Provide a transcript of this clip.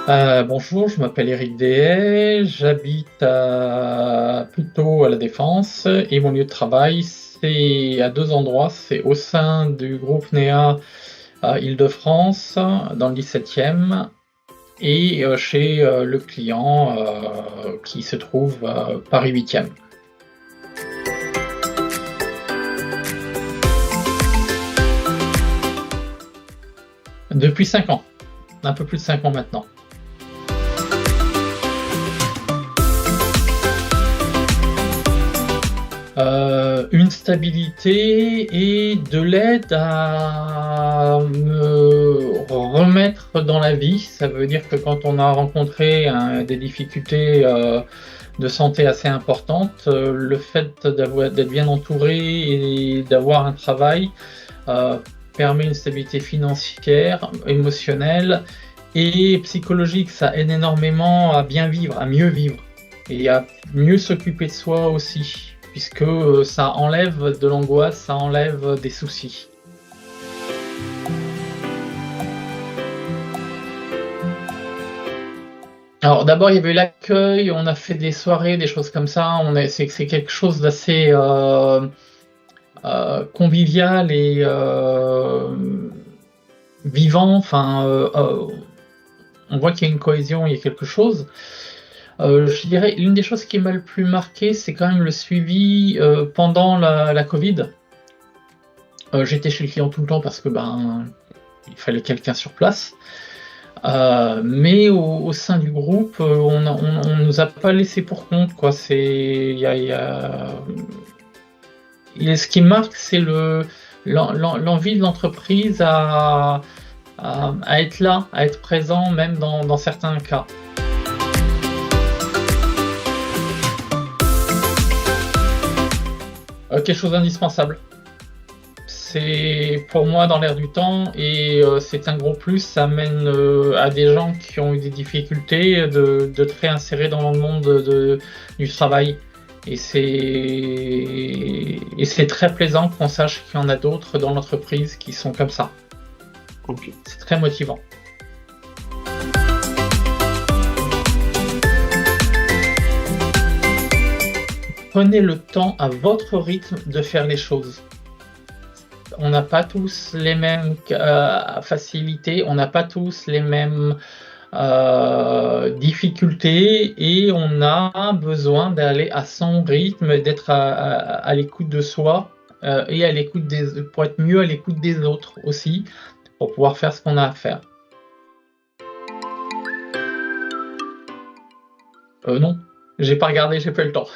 Bonjour, je m'appelle Éric Dehaye, j'habite plutôt à La Défense et mon lieu de travail, c'est à 2 endroits. C'est au sein du groupe NEA à Île-de-France, dans le 17e et chez, le client, qui se trouve, Paris 8e. Depuis 5 ans, un peu plus de 5 ans maintenant. Une stabilité et de l'aide à me remettre dans la vie. Ça veut dire que quand on a rencontré des difficultés, de santé assez importantes, le fait d'être bien entouré et d'avoir un travail, heu, permet une stabilité financière, émotionnelle et psychologique. Ça aide énormément à bien vivre, à mieux vivre et à mieux s'occuper de soi aussi, puisque, ça enlève de l'angoisse, ça enlève des soucis. Alors d'abord, il y avait l'accueil, on a fait des soirées, des choses comme ça, on est c'est quelque chose d'assez, convivial et vivant, enfin, on voit qu'il y a une cohésion, il y a quelque chose. Je dirais l'une des choses qui m'a le plus marqué, c'est quand même le suivi, pendant la covid. J'étais chez le client tout le temps parce que, ben, il fallait quelqu'un sur place. Mais au sein du groupe, on nous a pas laissé pour compte, quoi. C'est il y a et ce qui marque, c'est l'envie de l'entreprise à être là, à être présent même dans certains cas. Quelque chose d'indispensable. C'est pour moi dans l'air du temps et c'est un gros plus. Ça mène, à des gens qui ont eu des difficultés de te réinsérer dans le monde du travail et c'est très plaisant qu'on sache qu'il y en a d'autres dans l'entreprise qui sont comme ça. OK. C'est très motivant. Prenez le temps à votre rythme de faire les choses. On n'a pas tous les mêmes facilités, on n'a pas tous les mêmes, difficultés et on a besoin d'aller à son rythme, d'être à l'écoute de soi, et à l'écoute pour être mieux à l'écoute des autres aussi, pour pouvoir faire ce qu'on a à faire. Non, j'ai pas regardé, j'ai pas eu le temps.